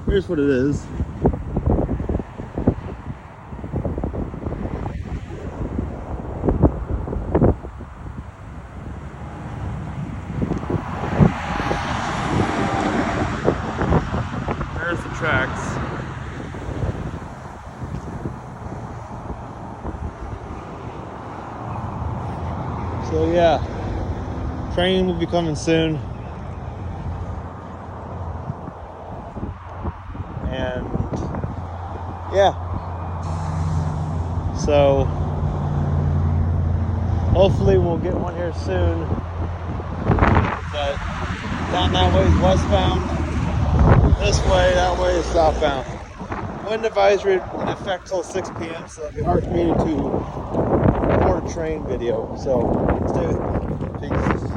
Here's what it is. There's the tracks. So yeah, train will be coming soon. And yeah, so hopefully we'll get one here soon. But down that way is westbound. This way, that way is southbound. Wind advisory in effect till 6 p.m. So it'll be hard for me to record a train video. So stay with me. Peace.